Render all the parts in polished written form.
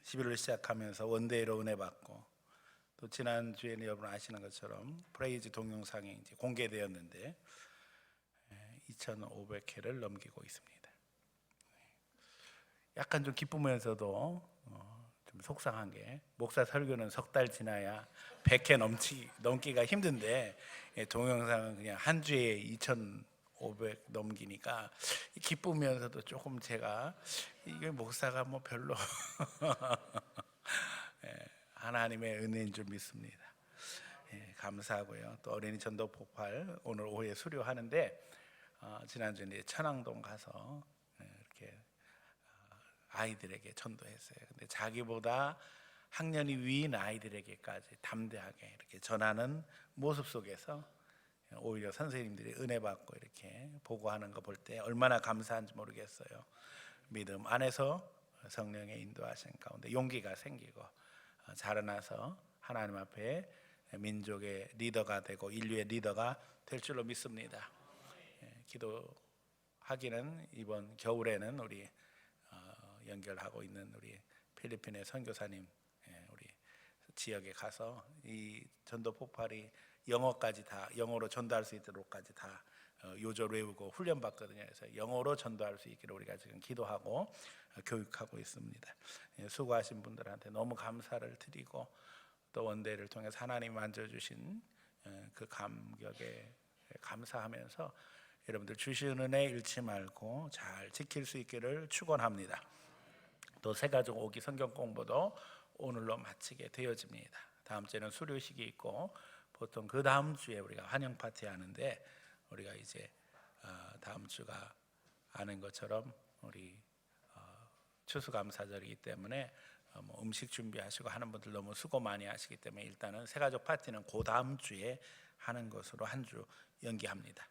11월 시작하면서 원데이로 은혜 받고 또 지난주에는 여러분 아시는 것처럼 프레이즈 동영상이 이제 공개되었는데 2,500회를 넘기고 있습니다. 약간 좀 기쁘면서도 좀 속상한 게 목사 설교는 석 달 지나야 100회 넘기가 힘든데 동영상은 그냥 한 주에 2,500 넘기니까 기쁘면서도 조금 제가 이게 목사가 뭐 별로 하나님의 은혜인 줄 믿습니다. 감사하고요. 또 어린이 전도 폭발 오늘 오후에 수료하는데 지난주에 천왕동 가서 이렇게 아이들에게 전도했어요. 근데 자기보다 학년이 위인 아이들에게까지 담대하게 이렇게 전하는 모습 속에서 오히려 선생님들이 은혜 받고 이렇게 보고하는 거 볼 때 얼마나 감사한지 모르겠어요. 믿음 안에서 성령의 인도하신 가운데 용기가 생기고 자라나서 하나님 앞에 민족의 리더가 되고 인류의 리더가 될 줄로 믿습니다. 기도하기는 이번 겨울에는 우리 연결하고 있는 우리 필리핀의 선교사님 우리 지역에 가서 이 전도 폭발이 영어까지 다 영어로 전도할 수 있도록까지 다 요절 외우고 훈련 받거든요. 그래서 영어로 전도할 수 있기를 우리가 지금 기도하고 교육하고 있습니다. 수고하신 분들한테 너무 감사를 드리고 또 원대를 통해서 하나님 만져주신 그 감격에 감사하면서 여러분들 주신 은혜 잃지 말고 잘 지킬 수 있기를 축원합니다. 또 새가족 오기 성경 공부도 오늘로 마치게 되어집니다. 다음 주에는 수료식이 있고 보통 그 다음 주에 우리가 환영 파티 하는데 우리가 이제 다음 주가 아는 것처럼 우리 추수감사절이기 때문에 뭐 음식 준비하시고 하는 분들 너무 수고 많이 하시기 때문에 일단은 새가족 파티는 그 다음 주에 하는 것으로 한 주 연기합니다.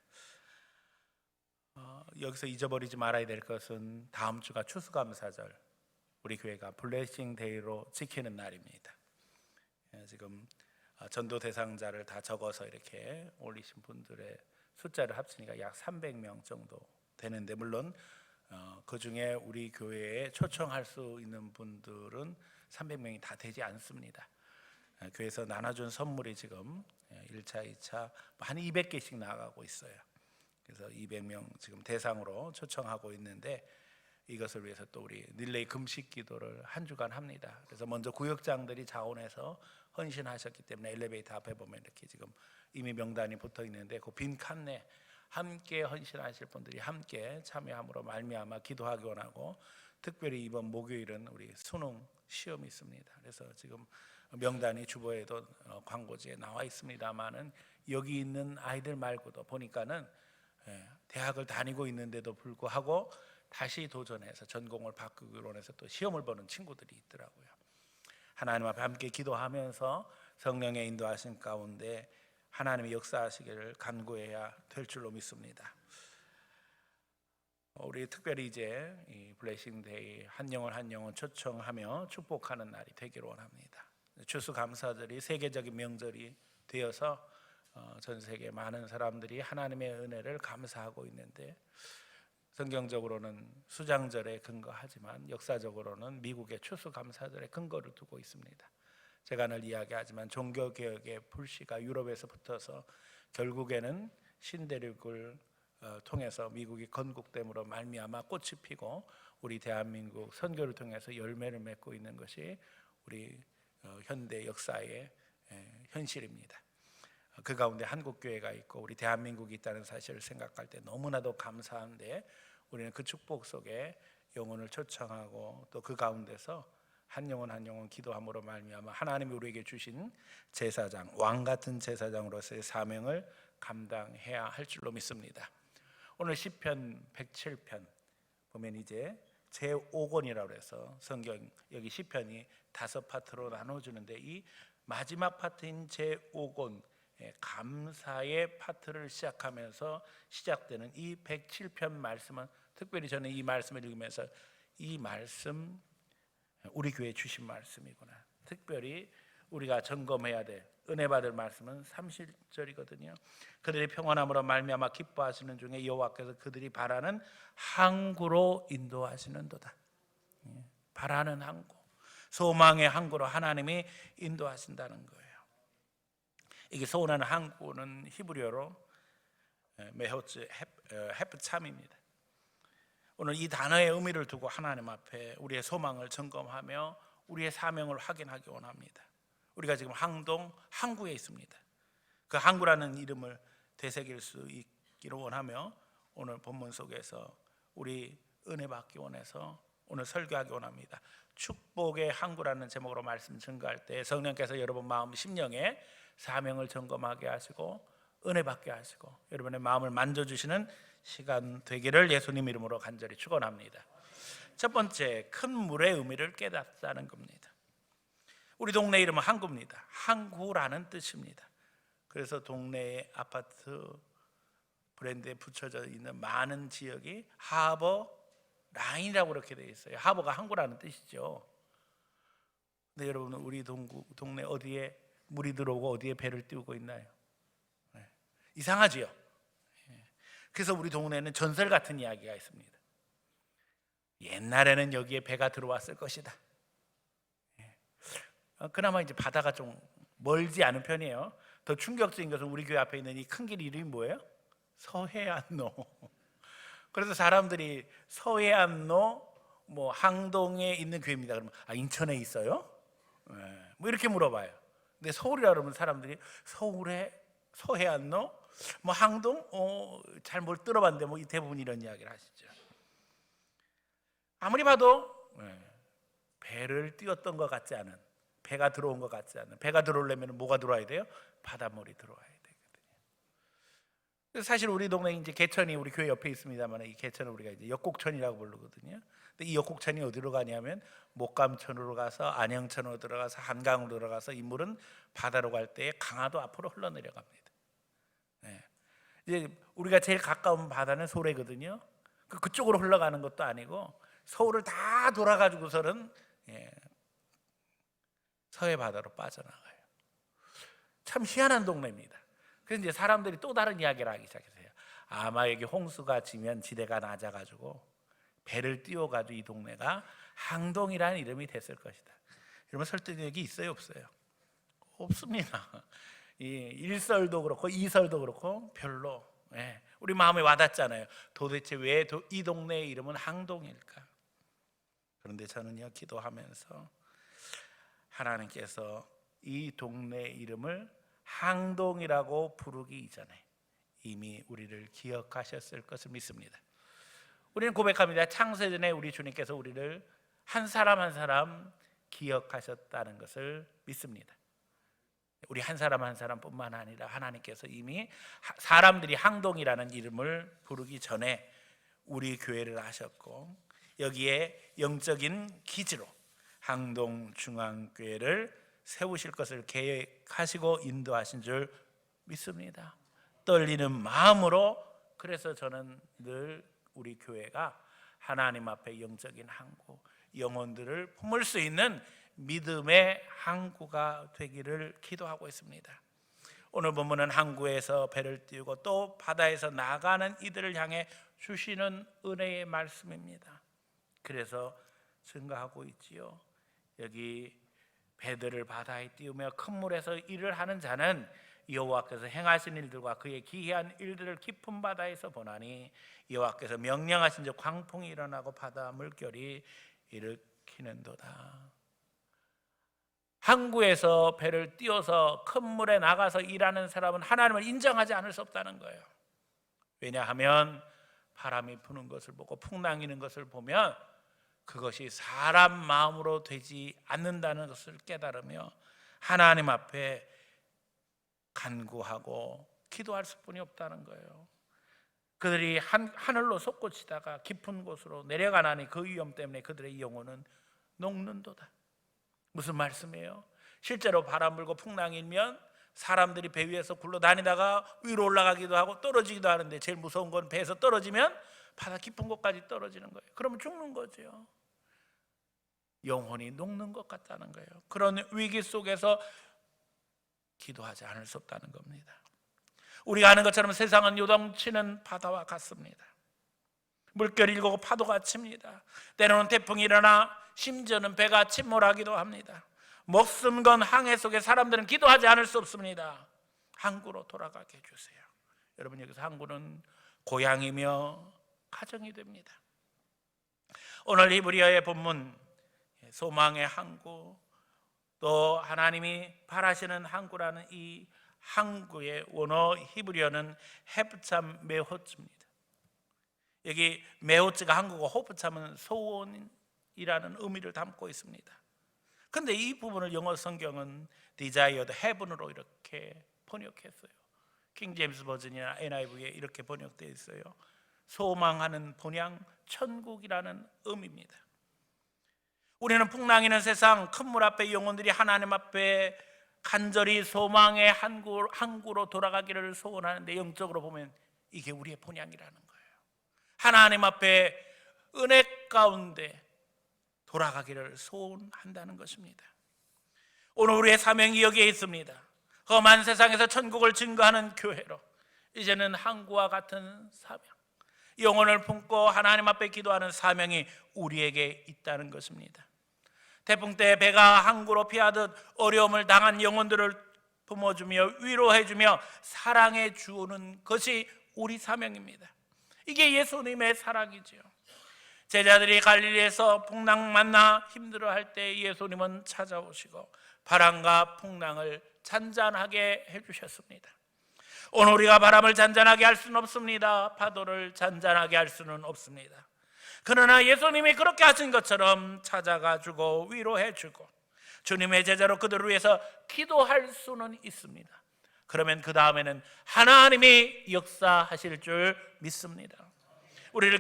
여기서 잊어버리지 말아야 될 것은 다음 주가 추수감사절 우리 교회가 블레싱 데이로 지키는 날입니다. 지금 전도 대상자를 다 적어서 이렇게 올리신 분들의 숫자를 합치니까 약 300명 정도 되는데 물론 그 중에 우리 교회에 초청할 수 있는 분들은 300명이 다 되지 않습니다. 교회에서 나눠준 선물이 지금 1차, 2차 한 200개씩 나가고 있어요. 그래서 200명 지금 대상으로 초청하고 있는데 이것을 위해서 또 우리 릴레이 금식 기도를 한 주간 합니다. 그래서 먼저 구역장들이 자원해서 헌신하셨기 때문에 엘리베이터 앞에 보면 이렇게 지금 이미 명단이 붙어 있는데 그 빈 칸내 함께 헌신하실 분들이 함께 참여함으로 말미암아 기도하기 원하고 특별히 이번 목요일은 우리 수능 시험이 있습니다. 그래서 지금 명단이 주보에도 광고지에 나와 있습니다만은 여기 있는 아이들 말고도 보니까는 대학을 다니고 있는데도 불구하고 다시 도전해서 전공을 바꾸기로 원해서 또 시험을 보는 친구들이 있더라고요. 하나님 앞에 함께 기도하면서 성령의 인도하신 가운데 하나님의 역사하시기를 간구해야 될 줄로 믿습니다. 우리 특별히 이제 이 블레싱 데이 한 영혼 초청하며 축복하는 날이 되기를 원합니다. 추수감사절이 세계적인 명절이 되어서 전 세계 많은 사람들이 하나님의 은혜를 감사하고 있는데 성경적으로는 수장절에 근거하지만 역사적으로는 미국의 추수감사절에 근거를 두고 있습니다. 제가 늘 이야기하지만 종교개혁의 불씨가 유럽에서 붙어서 결국에는 신대륙을 통해서 미국이 건국됨으로 말미암아 꽃이 피고 우리 대한민국 선교를 통해서 열매를 맺고 있는 것이 우리 현대 역사의 현실입니다. 그 가운데 한국교회가 있고 우리 대한민국이 있다는 사실을 생각할 때 너무나도 감사한데 우리는 그 축복 속에 영혼을 초청하고 또 그 가운데서 한 영혼 기도함으로 말미암아 하나님이 우리에게 주신 제사장, 왕 같은 제사장으로서의 사명을 감당해야 할 줄로 믿습니다. 오늘 시편 107편 보면 이제 제5권이라고 해서 성경 여기 시편이 5파트로 나눠주는데 이 마지막 파트인 제5권 감사의 파트를 시작하면서 시작되는 이 107편 말씀은 특별히 저는 이 말씀을 읽으면서 이 말씀 우리 교회에 주신 말씀이구나. 특별히 우리가 점검해야 될 은혜 받을 말씀은 30절이거든요. 그들이 평안함으로 말미암아 기뻐하시는 중에 여호와께서 그들이 바라는 항구로 인도하시는도다. 바라는 항구. 소망의 항구로 하나님이 인도하신다는 거예요. 이게 소원하는 항구는 히브리어로 메호츠 헤프참입니다. 오늘 이 단어의 의미를 두고 하나님 앞에 우리의 소망을 점검하며 우리의 사명을 확인하기 원합니다. 우리가 지금 항구에 있습니다. 그 항구라는 이름을 되새길 수 있기를 원하며 오늘 본문 속에서 우리 은혜 받기 원해서 오늘 설교하기 원합니다. 축복의 항구라는 제목으로 말씀 증거할 때 성령께서 여러분 마음 심령에 사명을 점검하게 하시고 은혜 받게 하시고 여러분의 마음을 만져주시는 시간 되기를 예수님 이름으로 간절히 축원합니다. 첫 번째, 큰 물의 의미를 깨닫자는 겁니다. 우리 동네 이름은 항구입니다. 항구라는 뜻입니다. 그래서 동네에 아파트 브랜드에 붙여져 있는 많은 지역이 하버 라인이라고 그렇게 되어 있어요. 하버가 항구라는 뜻이죠. 근데 여러분, 우리 동네 어디에 물이 들어오고 어디에 배를 띄우고 있나요? 네. 이상하지요. 그래서 우리 동네에는 전설 같은 이야기가 있습니다. 옛날에는 여기에 배가 들어왔을 것이다. 그나마 이제 바다가 좀 멀지 않은 편이에요. 더 충격적인 것은 우리 교회 앞에 있는 이 큰 길 이름이 뭐예요? 서해안로. 그래서 사람들이 서해안로 뭐 항동에 있는 교회입니다. 그러면 인천에 있어요? 뭐 이렇게 물어봐요. 근데 서울이라 그러면 사람들이 서울에 서해안로 뭐 항동 잘 뭘 들어봤는데 뭐 대부분 이런 이야기를 하시죠. 아무리 봐도 배를 띄웠던 것 같지 않은, 배가 들어온 것 같지 않은, 배가 들어오려면 뭐가 들어와야 돼요? 바닷물이 들어와야 되거든요. 그래서 사실 우리 동네 이제 개천이 우리 교회 옆에 있습니다만 이 개천을 우리가 이제 역곡천이라고 부르거든요. 근데 이 역곡천이 어디로 가냐면 목감천으로 가서 안양천으로 들어가서 한강으로 들어가서 이 물은 바다로 갈 때 강화도 앞으로 흘러내려갑니다. 이제 우리가 제일 가까운 바다는 소래거든요. 그쪽으로 흘러가는 것도 아니고 서울을 다 돌아가지고서는 서해 바다로 빠져나가요. 참 희한한 동네입니다. 그래서 이제 사람들이 또 다른 이야기를 하기 시작했어요. 아마 여기 홍수가 지면 지대가 낮아가지고 배를 띄워가지고 이 동네가 항동이라는 이름이 됐을 것이다. 여러분, 설득력이 있어요, 없어요? 없습니다. 일설도 그렇고 이설도 그렇고 별로 우리 마음에 와닿잖아요. 도대체 왜 이 동네의 이름은 항동일까? 그런데 저는요, 기도하면서 하나님께서 이 동네 이름을 항동이라고 부르기 이전에 이미 우리를 기억하셨을 것을 믿습니다. 우리는 고백합니다. 창세전에 우리 주님께서 우리를 한 사람 한 사람 기억하셨다는 것을 믿습니다. 우리 한 사람 한 사람뿐만 아니라 하나님께서 이미 사람들이 항동이라는 이름을 부르기 전에 우리 교회를 하셨고 여기에 영적인 기지로 항동중앙교회를 세우실 것을 계획하시고 인도하신 줄 믿습니다. 떨리는 마음으로, 그래서 저는 늘 우리 교회가 하나님 앞에 영적인 항구, 영혼들을 품을 수 있는 믿음의 항구가 되기를 기도하고 있습니다. 오늘 본문은 항구에서 배를 띄우고 또 바다에서 나가는 이들을 향해 주시는 은혜의 말씀입니다. 그래서 증거하고 있지요. 여기 배들을 바다에 띄우며 큰 물에서 일을 하는 자는 여호와께서 행하신 일들과 그의 기이한 일들을 깊은 바다에서 보나니 여호와께서 명령하신 즉 광풍이 일어나고 바다 물결이 일으키는도다. 항구에서 배를 띄워서 큰 물에 나가서 일하는 사람은 하나님을 인정하지 않을 수 없다는 거예요. 왜냐하면 바람이 부는 것을 보고 풍랑이는 것을 보면 그것이 사람 마음으로 되지 않는다는 것을 깨달으며 하나님 앞에 간구하고 기도할 수뿐이 없다는 거예요. 그들이 하늘로 솟구치다가 깊은 곳으로 내려가나니 그 위험 때문에 그들의 영혼은 녹는도다. 무슨 말씀이에요? 실제로 바람 불고 풍랑이 일면 사람들이 배 위에서 굴러다니다가 위로 올라가기도 하고 떨어지기도 하는데 제일 무서운 건 배에서 떨어지면 바다 깊은 곳까지 떨어지는 거예요. 그러면 죽는 거죠. 영혼이 녹는 것 같다는 거예요. 그런 위기 속에서 기도하지 않을 수 없다는 겁니다. 우리가 아는 것처럼 세상은 요동치는 바다와 같습니다. 물결이 일고 파도가 칩니다. 때로는 태풍이 일어나 심지어는 배가 침몰하기도 합니다. 목숨 건 항해 속에 사람들은 기도하지 않을 수 없습니다. 항구로 돌아가게 해주세요. 여러분, 여기서 항구는 고향이며 가정이 됩니다. 오늘 히브리어의 본문 소망의 항구, 또 하나님이 바라시는 항구라는 이 항구의 원어 히브리어는 헤프참 메호츠입니다. 여기 메호츠가 항구고 호프참은 소원이라는 의미를 담고 있습니다. 그런데 이 부분을 영어 성경은 desired heaven으로 이렇게 번역했어요. 킹 제임스 버전이나 NIV에 이렇게 번역되어 있어요. 소망하는 본향, 천국이라는 의미입니다. 우리는 풍랑이는 세상 큰 물 앞에 영혼들이 하나님 앞에 간절히 소망의 항구로 돌아가기를 소원하는데, 영적으로 보면 이게 우리의 본향이라는 거예요. 하나님 앞에 은혜 가운데 돌아가기를 소원한다는 것입니다. 오늘 우리의 사명이 여기에 있습니다. 험한 세상에서 천국을 증거하는 교회로 이제는 항구와 같은 사명, 영혼을 품고 하나님 앞에 기도하는 사명이 우리에게 있다는 것입니다. 태풍 때 배가 항구로 피하듯 어려움을 당한 영혼들을 품어주며 위로해주며 사랑해 주는 것이 우리 사명입니다. 이게 예수님의 사랑이지요. 제자들이 갈릴리에서 풍랑 만나 힘들어할 때 예수님은 찾아오시고 바람과 풍랑을 잔잔하게 해주셨습니다. 오늘 우리가 바람을 잔잔하게 할 수는 없습니다. 파도를 잔잔하게 할 수는 없습니다. 그러나 예수님이 그렇게 하신 것처럼 찾아가주고 위로해주고 주님의 제자로 그들을 위해서 기도할 수는 있습니다. 그러면 그 다음에는 하나님이 역사하실 줄 믿습니다. 우리의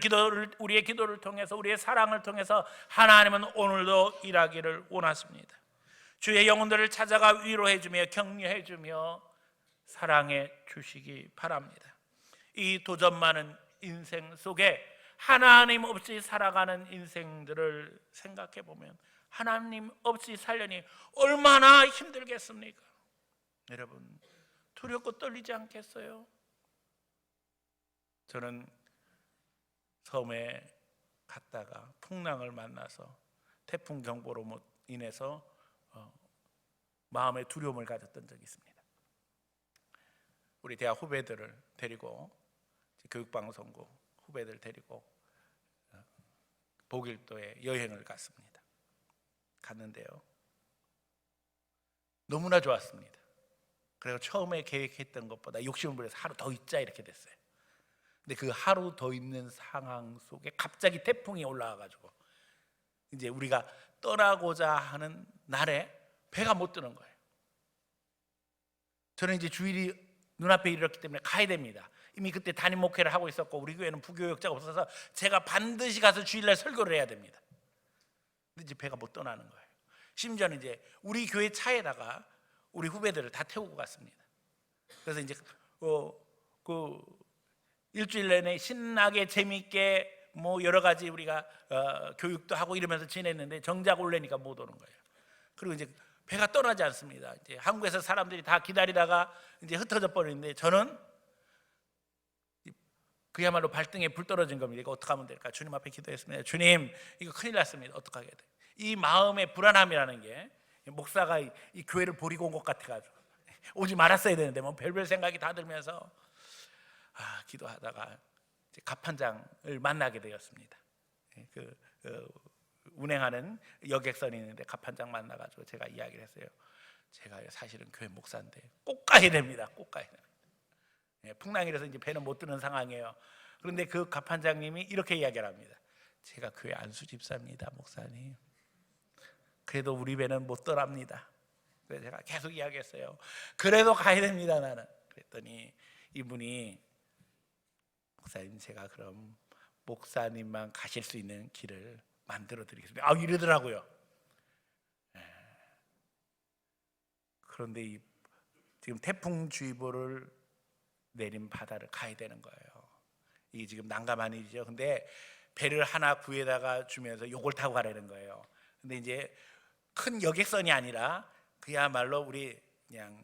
기도를 통해서, 우리의 사랑을 통해서 하나님은 오늘도 일하기를 원하십니다. 주의 영혼들을 찾아가 위로해주며 격려해주며 사랑해 주시기 바랍니다. 이 도전 많은 인생 속에 하나님 없이 살아가는 인생들을 생각해 보면 하나님 없이 살려니 얼마나 힘들겠습니까? 여러분, 두렵고 떨리지 않겠어요? 저는 섬에 갔다가 풍랑을 만나서 태풍 경보로 인해서 마음의 두려움을 가졌던 적이 있습니다. 우리 대학 후배들을 데리고, 교육방송국 후배들 데리고 보길도에 여행을 갔습니다. 갔는데요, 너무나 좋았습니다. 그리고 처음에 계획했던 것보다 욕심을 부려서 하루 더 있자 이렇게 됐어요. 근데 그 하루 더 있는 상황 속에 갑자기 태풍이 올라와가지고 이제 우리가 떠나고자 하는 날에 배가 못 뜨는 거예요. 저는 이제 주일이 눈앞에 이르렀기 때문에 가야 됩니다. 이미 그때 담임 목회를 하고 있었고 우리 교회는 부교역자가 없어서 제가 반드시 가서 주일날 설교를 해야 됩니다. 근데 이제 배가 못 떠나는 거예요. 심지어는 이제 우리 교회 차에다가 우리 후배들을 다 태우고 갔습니다. 그래서 이제 일주일 내내 신나게 재미있게 뭐 여러 가지 우리가 교육도 하고 이러면서 지냈는데 정작 올래니까 못 오는 거예요. 그리고 이제 배가 떠나지 않습니다. 이제 한국에서 사람들이 다 기다리다가 이제 흩어져 버리는데 저는 그야말로 발등에 불 떨어진 겁니다. 이거 어떻게 하면 될까? 주님 앞에 기도했습니다. 주님, 이거 큰일 났습니다. 어떻게 해야 돼? 이 마음의 불안함이라는 게 목사가 이 교회를 버리고 온 것 같아가지고 오지 말았어야 되는데 뭐 별별 생각이 다 들면서 기도하다가 이제 갑판장을 만나게 되었습니다. 운행하는 여객선이 있는데 갑판장 만나가지고 제가 이야기를 했어요. 제가 사실은 교회 목사인데 꼭 가야 됩니다. 꼭 가야 됩니다. 풍랑이라서 이제 배는 못 드는 상황이에요. 그런데 그 갑판장님이 이렇게 이야기를 합니다. 제가 교회 안수 집사입니다, 목사님. 그래도 우리 배는 못 떠납니다. 그래서 제가 계속 이야기했어요. 그래도 가야 됩니다, 나는. 그랬더니 이분이 목사님, 제가 그럼 목사님만 가실 수 있는 길을 만들어 드리겠습니다. 이러더라고요. 그런데 지금 태풍주의보를 내린 바다를 가야 되는 거예요. 이게 지금 난감한 일이죠. 근데 배를 하나 구해다가 주면서 요걸 타고 가라는 거예요. 근데 이제 큰 여객선이 아니라 그야말로 우리 그냥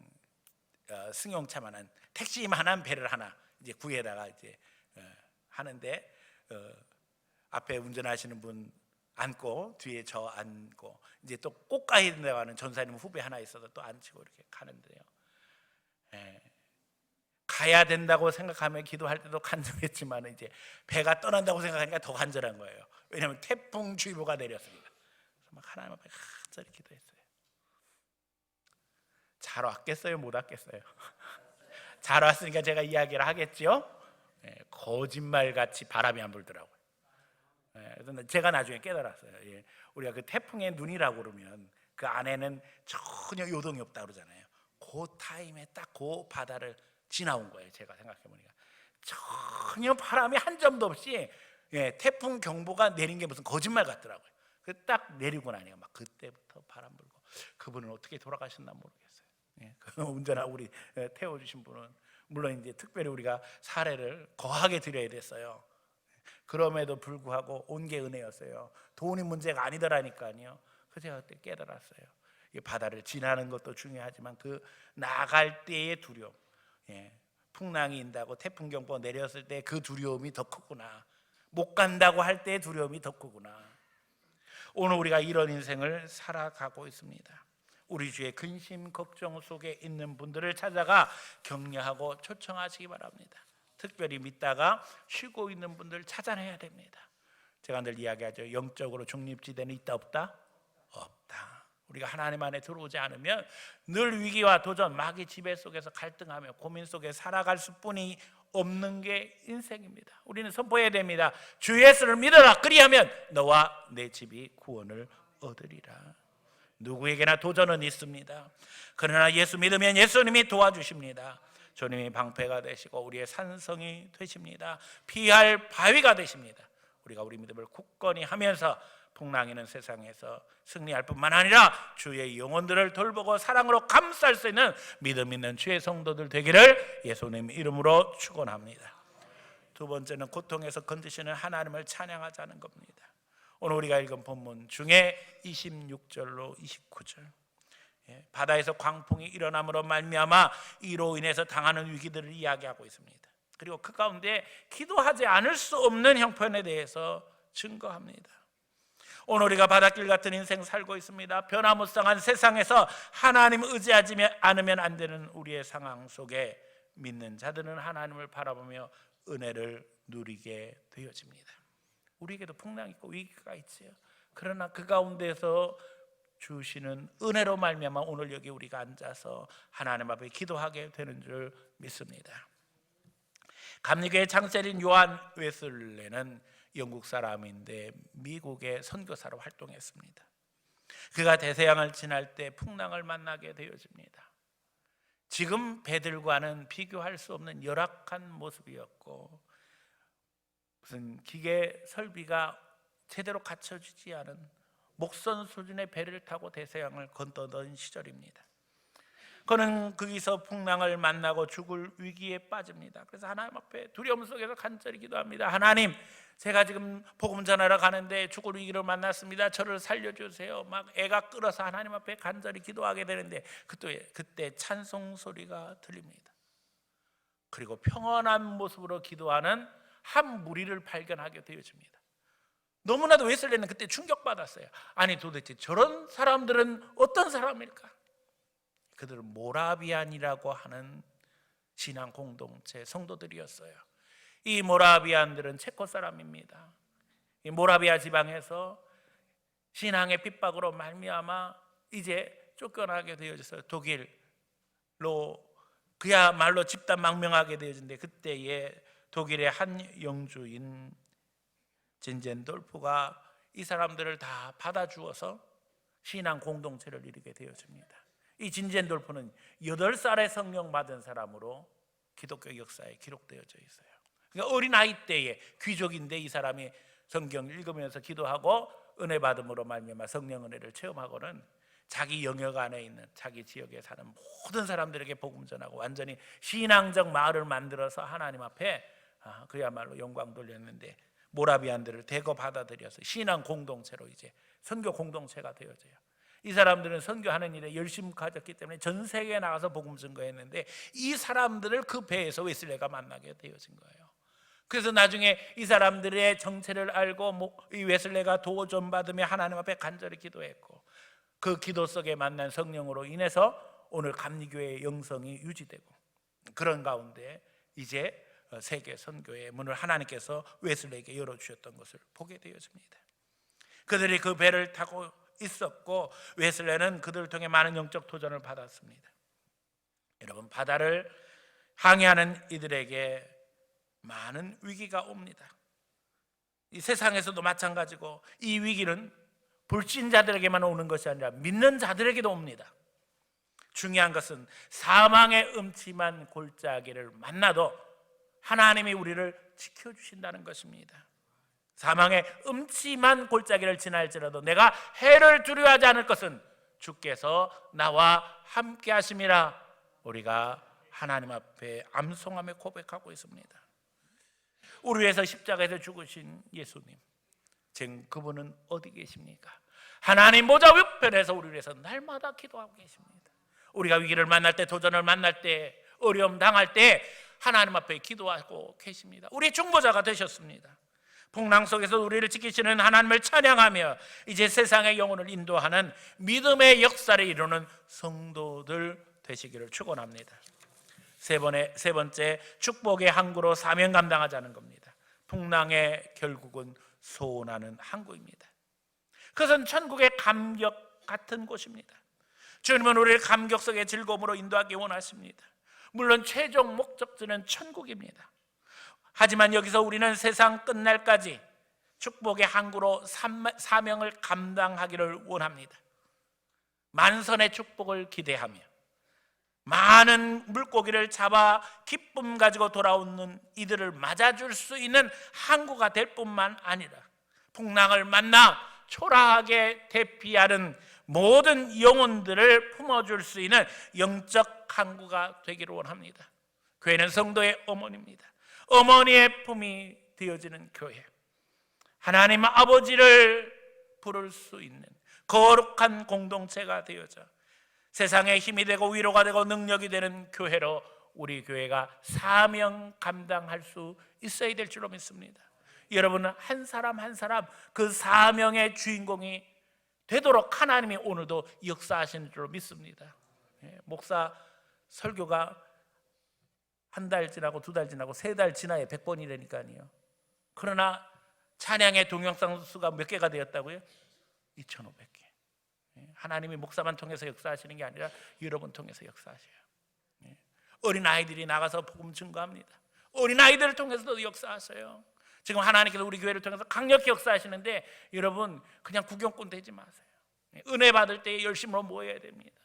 승용차만한 택시만한 배를 하나 이제 구해다가 이제 하는데 앞에 운전하시는 분 앉고 뒤에 저 앉고 이제 또 꼭 가야 된다고 하는 전사님 후배 하나 있어서 또 앉히고 이렇게 가는데요. 가야 된다고 생각하면 기도할 때도 간절했지만 이제 배가 떠난다고 생각하니까 더 간절한 거예요. 왜냐하면 태풍주의보가 내렸습니다. 그래서 막 하나님 앞에 간절히 기도했어요. 잘 왔겠어요? 못 왔겠어요? 잘 왔으니까 제가 이야기를 하겠죠. 거짓말같이 바람이 안 불더라고요. 그래서 제가 나중에 깨달았어요. 우리가 그 태풍의 눈이라고 그러면 그 안에는 전혀 요동이 없다 그러잖아요. 그 타임에 딱 그 바다를 지나온 거예요. 제가 생각해 보니까 전혀 바람이 한 점도 없이 태풍 경보가 내린 게 무슨 거짓말 같더라고요. 그 딱 내리고 나니까 막 그때부터 바람 불고, 그분은 어떻게 돌아가셨나 모르겠어요. 그 운전하고 우리 태워주신 분은 물론 이제 특별히 우리가 사례를 거하게 드려야 됐어요. 그럼에도 불구하고 온 게 은혜였어요. 돈이 문제가 아니더라니까요. 그래서 제가 그때 깨달았어요. 이 바다를 지나는 것도 중요하지만 그 나갈 때의 두려움, 풍랑이 인다고 태풍 경보 내렸을 때 그 두려움이 더 크구나. 못 간다고 할 때의 두려움이 더 크구나. 오늘 우리가 이런 인생을 살아가고 있습니다. 우리 주의 근심 걱정 속에 있는 분들을 찾아가 격려하고 초청하시기 바랍니다. 특별히 믿다가 쉬고 있는 분들 찾아내야 됩니다. 제가 늘 이야기하죠. 영적으로 중립지대는 있다 없다? 없다. 우리가 하나님 안에 들어오지 않으면 늘 위기와 도전, 마귀 지배 속에서 갈등하며 고민 속에 살아갈 수뿐이 없는 게 인생입니다. 우리는 선포해야 됩니다. 주 예수를 믿어라. 그리하면 너와 내 집이 구원을 얻으리라. 누구에게나 도전은 있습니다. 그러나 예수 믿으면 예수님이 도와주십니다. 주님이 방패가 되시고 우리의 산성이 되십니다. 피할 바위가 되십니다. 우리가 우리 믿음을 굳건히 하면서 풍랑이는 세상에서 승리할 뿐만 아니라 주의 영혼들을 돌보고 사랑으로 감쌀 수 있는 믿음 있는 주의 성도들 되기를 예수님 이름으로 축원합니다. 두 번째는 고통에서 건지시는 하나님을 찬양하자는 겁니다. 오늘 우리가 읽은 본문 중에 26절로 29절, 바다에서 광풍이 일어남으로 말미암아 이로 인해서 당하는 위기들을 이야기하고 있습니다. 그리고 그 가운데 기도하지 않을 수 없는 형편에 대해서 증거합니다. 오늘 우리가 바닷길 같은 인생 살고 있습니다. 변화무쌍한 세상에서 하나님 의지하지 않으면 안 되는 우리의 상황 속에 믿는 자들은 하나님을 바라보며 은혜를 누리게 되어집니다. 우리에게도 풍랑이 있고 위기가 있지요. 그러나 그 가운데서 주시는 은혜로 말미암아 오늘 여기 우리가 앉아서 하나님 앞에 기도하게 되는 줄 믿습니다. 감리교의 창세린 요한 웨슬레는 영국 사람인데 미국의 선교사로 활동했습니다. 그가 대서양을 지날 때 풍랑을 만나게 되어집니다. 지금 배들과는 비교할 수 없는 열악한 모습이었고 무슨 기계 설비가 제대로 갖춰지지 않은 목선 수준의 배를 타고 대서양을 건너던 시절입니다. 그는 거기서 풍랑을 만나고 죽을 위기에 빠집니다. 그래서 하나님 앞에 두려움 속에서 간절히 기도합니다. 하나님, 제가 지금 복음 전하러 가는데 죽을 위기를 만났습니다. 저를 살려주세요. 막 애가 끓어서 하나님 앞에 간절히 기도하게 되는데 그때 찬송 소리가 들립니다. 그리고 평온한 모습으로 기도하는 한 무리를 발견하게 되어집니다. 너무나도 웨슬레는 그때 충격받았어요. 아니 도대체 저런 사람들은 어떤 사람일까? 그들은 모라비안이라고 하는 신앙 공동체 성도들이었어요. 이 모라비안들은 체코 사람입니다. 이 모라비아 지방에서 신앙의 핍박으로 말미암아 이제 쫓겨나게 되어졌어요. 독일로 그야말로 집단 망명하게 되어진데 그때에 독일의 한 영주인 진젠돌프가 이 사람들을 다 받아주어서 신앙 공동체를 이루게 되어집니다. 이 진젠돌프는 8살에 성령 받은 사람으로 기독교 역사에 기록되어져 있어요. 그러니까 어린아이 때에 귀족인데 이 사람이 성경 읽으면서 기도하고 은혜 받음으로 말미암아 성령 은혜를 체험하고는 자기 영역 안에 있는 자기 지역에 사는 모든 사람들에게 복음 전하고 완전히 신앙적 마을을 만들어서 하나님 앞에 그야말로 영광 돌렸는데 모라비안들을 대거 받아들여서 신앙 공동체로 이제 선교 공동체가 되어져요. 이 사람들은 선교하는 일에 열심히 가졌기 때문에 전 세계에 나가서 복음 증거했는데 이 사람들을 그 배에서 웨슬레가 만나게 되어진 거예요. 그래서 나중에 이 사람들의 정체를 알고 이 웨슬레가 도전 받으며 하나님 앞에 간절히 기도했고, 그 기도 속에 만난 성령으로 인해서 오늘 감리교회의 영성이 유지되고, 그런 가운데 이제 세계 선교의 문을 하나님께서 웨슬레에게 열어주셨던 것을 보게 되어집니다. 그들이 그 배를 타고 있었고, 웨슬레는 그들을 통해 많은 영적 도전을 받았습니다. 여러분, 바다를 항해하는 이들에게 많은 위기가 옵니다. 이 세상에서도 마찬가지고, 이 위기는 불신자들에게만 오는 것이 아니라 믿는 자들에게도 옵니다. 중요한 것은 사망의 음침한 골짜기를 만나도 하나님이 우리를 지켜주신다는 것입니다. 사망의 음침한 골짜기를 지날지라도 내가 해를 두려워하지 않을 것은 주께서 나와 함께 하심이라, 우리가 하나님 앞에 암송하며 고백하고 있습니다. 우리 위해서 십자가에서 죽으신 예수님, 지금 그분은 어디 계십니까? 하나님 보좌 우편에서 우리 위해서 날마다 기도하고 계십니다. 우리가 위기를 만날 때, 도전을 만날 때, 어려움 당할 때 하나님 앞에 기도하고 계십니다. 우리 중보자가 되셨습니다. 풍랑 속에서 우리를 지키시는 하나님을 찬양하며 이제 세상의 영혼을 인도하는 믿음의 역사를 이루는 성도들 되시기를 축원합니다. 세 번째, 축복의 항구로 사명 감당하자는 겁니다. 풍랑의 결국은 소원하는 항구입니다. 그것은 천국의 감격 같은 곳입니다. 주님은 우리를 감격 속의 즐거움으로 인도하기 원하십니다. 물론 최종 목적지는 천국입니다. 하지만 여기서 우리는 세상 끝날까지 축복의 항구로 사명을 감당하기를 원합니다. 만선의 축복을 기대하며 많은 물고기를 잡아 기쁨 가지고 돌아오는 이들을 맞아줄 수 있는 항구가 될 뿐만 아니라 풍랑을 만나 초라하게 대피하는 모든 영혼들을 품어줄 수 있는 영적 항구가 되기를 원합니다. 교회는 성도의 어머니입니다. 어머니의 품이 되어지는 교회, 하나님 아버지를 부를 수 있는 거룩한 공동체가 되어져 세상에 힘이 되고 위로가 되고 능력이 되는 교회로 우리 교회가 사명 감당할 수 있어야 될 줄로 믿습니다. 여러분은 한 사람 한 사람 그 사명의 주인공이 되도록 하나님이 오늘도 역사하시는 줄로 믿습니다. 목사 설교가 한 달 지나고 두 달 지나고 세 달 지나야 100번이라니까요. 그러나 찬양의 동영상 수가 몇 개가 되었다고요? 2,500개. 하나님이 목사만 통해서 역사하시는 게 아니라 여러분 통해서 역사하셔요. 어린아이들이 나가서 복음 증거합니다. 어린아이들을 통해서도 역사하세요. 지금 하나님께서 우리 교회를 통해서 강력히 역사하시는데 여러분 그냥 구경꾼 되지 마세요. 은혜 받을 때 열심으로 모여야 됩니다.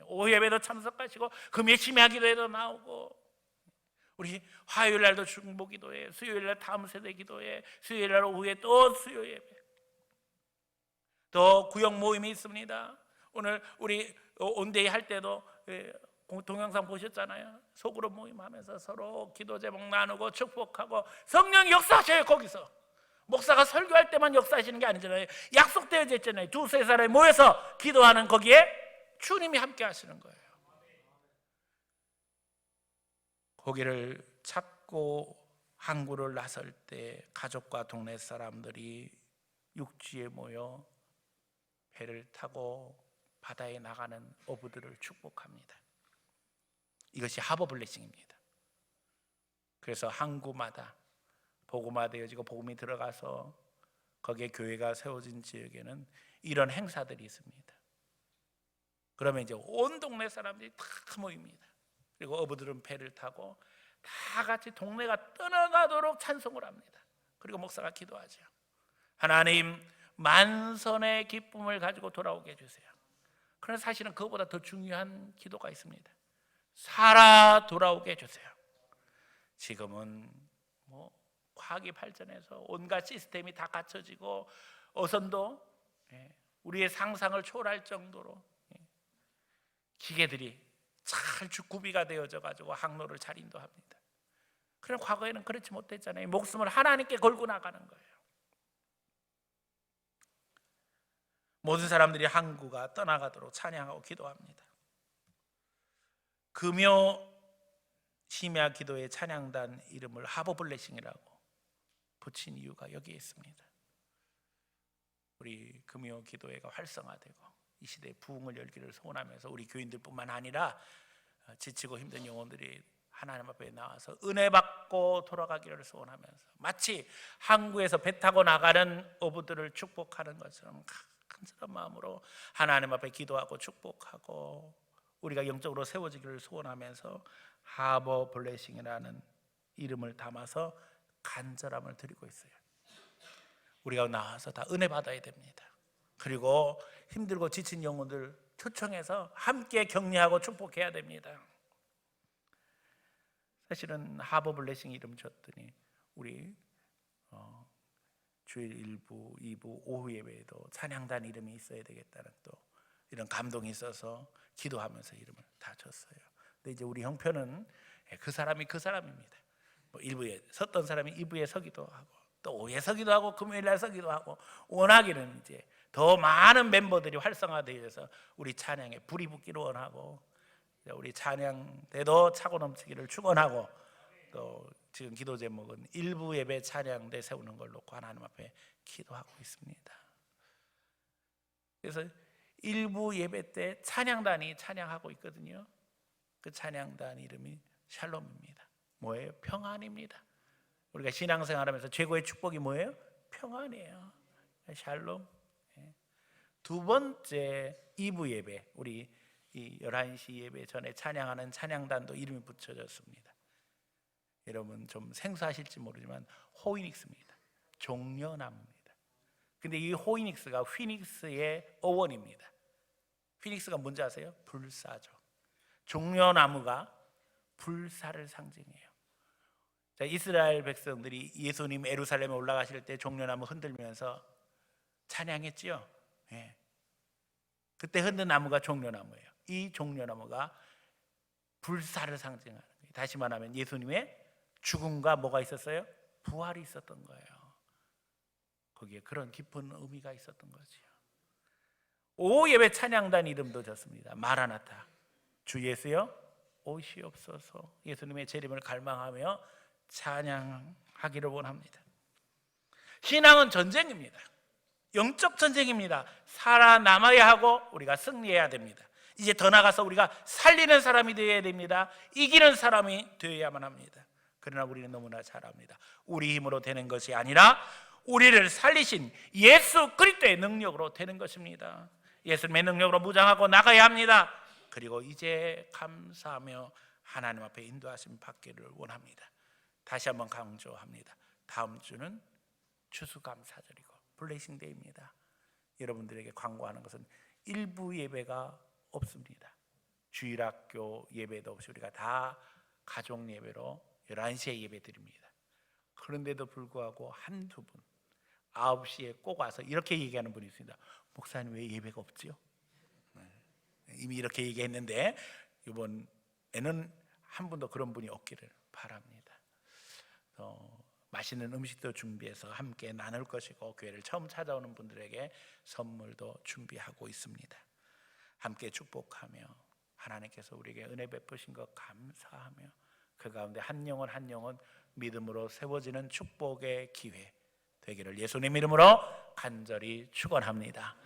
오후 예배도 참석하시고 금요 심야 기도에도 나오고, 우리 화요일 날도 중보 기도회, 수요일 날 다음 세대 기도회, 수요일 날 오후에 또 수요 예배, 또 구역 모임이 있습니다. 오늘 우리 온데이 할 때도 동영상 보셨잖아요. 소그룹 모임하면서 서로 기도 제목 나누고 축복하고 성령 역사하셔요. 거기서 목사가 설교할 때만 역사하시는 게 아니잖아요. 약속되어져 있잖아요. 두세 사람이 모여서 기도하는 거기에 주님이 함께 하시는 거예요. 거기를 찾고 항구를 나설 때 가족과 동네 사람들이 육지에 모여 배를 타고 바다에 나가는 어부들을 축복합니다. 이것이 하버 블레싱입니다. 그래서 항구마다 복음화 되어지고 복음이 들어가서 거기에 교회가 세워진 지역에는 이런 행사들이 있습니다. 그러면 이제 온 동네 사람들이 다 모입니다. 그리고 어부들은 배를 타고 다 같이 동네가 떠나가도록 찬송을 합니다. 그리고 목사가 기도하죠. 하나님, 만선의 기쁨을 가지고 돌아오게 해주세요. 그러나 사실은 그것보다 더 중요한 기도가 있습니다. 살아 돌아오게 해주세요. 지금은 과학이 발전해서 온갖 시스템이 다 갖춰지고 어선도 우리의 상상을 초월할 정도로 기계들이 잘 구비가 되어져 가지고 항로를 잘 인도합니다. 그러나 과거에는 그렇지 못했잖아요. 목숨을 하나님께 걸고 나가는 거예요. 모든 사람들이 항구가 떠나가도록 찬양하고 기도합니다. 금요 심야 기도의 찬양단 이름을 하버 블레싱이라고 붙인 이유가 여기에 있습니다. 우리 금요 기도회가 활성화되고 이 시대에 부흥을 열기를 소원하면서 우리 교인들뿐만 아니라 지치고 힘든 영혼들이 하나님 앞에 나와서 은혜 받고 돌아가기를 소원하면서 마치 항구에서 배 타고 나가는 어부들을 축복하는 것처럼 간절한 마음으로 하나님 앞에 기도하고 축복하고 우리가 영적으로 세워지기를 소원하면서 하버 블레싱이라는 이름을 담아서 간절함을 드리고 있어요. 우리가 나와서 다 은혜 받아야 됩니다. 그리고 힘들고 지친 영혼들 초청해서 함께 격려하고 축복해야 됩니다. 사실은 하버 블레싱 이름 줬더니 우리 주일 1부, 2부, 오후 예배에도 찬양단 이름이 있어야 되겠다는 또 이런 감동이 있어서 기도하면서 이름을 다 줬어요. 근데 이제 우리 형편은 그 사람이 그 사람입니다. 뭐 1부에 섰던 사람이 2부에 서기도 하고 또 오후에 서기도 하고 금요일날 서기도 하고 원하기는 이제 더 많은 멤버들이 활성화되어서 우리 찬양에 불이 붙기를 원하고 우리 찬양 대도 차고 넘치기를 축원하고 또 지금 기도 제목은 일부 예배 찬양대 세우는 걸 놓고 하나님 앞에 기도하고 있습니다. 그래서 일부 예배 때 찬양단이 찬양하고 있거든요. 그 찬양단 이름이 샬롬입니다. 뭐예요? 평안입니다. 우리가 신앙생활하면서 최고의 축복이 뭐예요? 평안이에요. 샬롬. 두 번째 2부 예배, 우리 이 11시 예배 전에 찬양하는 찬양단도 이름이 붙여졌습니다. 여러분 좀 생소하실지 모르지만 호이닉스입니다. 종려나무입니다. 근데 이 호이닉스가 휘닉스의 어원입니다. 휘닉스가 뭔지 아세요? 불사죠. 종려나무가 불사를 상징해요. 자, 이스라엘 백성들이 예수님 예루살렘에 올라가실 때 종려나무 흔들면서 찬양했지요. 네. 그때 흔든 나무가 종려나무예요. 이 종려나무가 불사를 상징하는 거예요. 다시 말하면 예수님의 죽음과 뭐가 있었어요? 부활이 있었던 거예요. 거기에 그런 깊은 의미가 있었던 거죠. 오후 예배 찬양단 이름도 졌습니다. 마라나타. 주 예수여 오시옵소서. 예수님의 재림을 갈망하며 찬양하기를 원합니다. 신앙은 전쟁입니다. 영적 전쟁입니다. 살아남아야 하고 우리가 승리해야 됩니다. 이제 더 나아가서 우리가 살리는 사람이 되어야 됩니다. 이기는 사람이 되어야만 합니다. 그러나 우리는 너무나 잘 압니다. 우리 힘으로 되는 것이 아니라 우리를 살리신 예수 그리스도의 능력으로 되는 것입니다. 예수님의 능력으로 무장하고 나가야 합니다. 그리고 이제 감사하며 하나님 앞에 인도하심 받기를 원합니다. 다시 한번 강조합니다. 다음 주는 추수감사절이고 블레싱데이입니다. 여러분들에게 광고하는 것은 일부 예배가 없습니다. 주일학교 예배도 없이 우리가 다 가족 예배로 11시에 예배 드립니다. 그런데도 불구하고 한두 분 9시에 꼭 와서 이렇게 얘기하는 분이 있습니다. 목사님 왜 예배가 없지요? 이미 이렇게 얘기했는데 이번에는 한 분도 그런 분이 없기를 바랍니다. 맛있는 음식도 준비해서 함께 나눌 것이고 교회를 처음 찾아오는 분들에게 선물도 준비하고 있습니다. 함께 축복하며 하나님께서 우리에게 은혜 베푸신 것 감사하며 그 가운데 한 영혼 한 영혼 믿음으로 세워지는 축복의 기회 되기를 예수님 이름으로 간절히 축원합니다.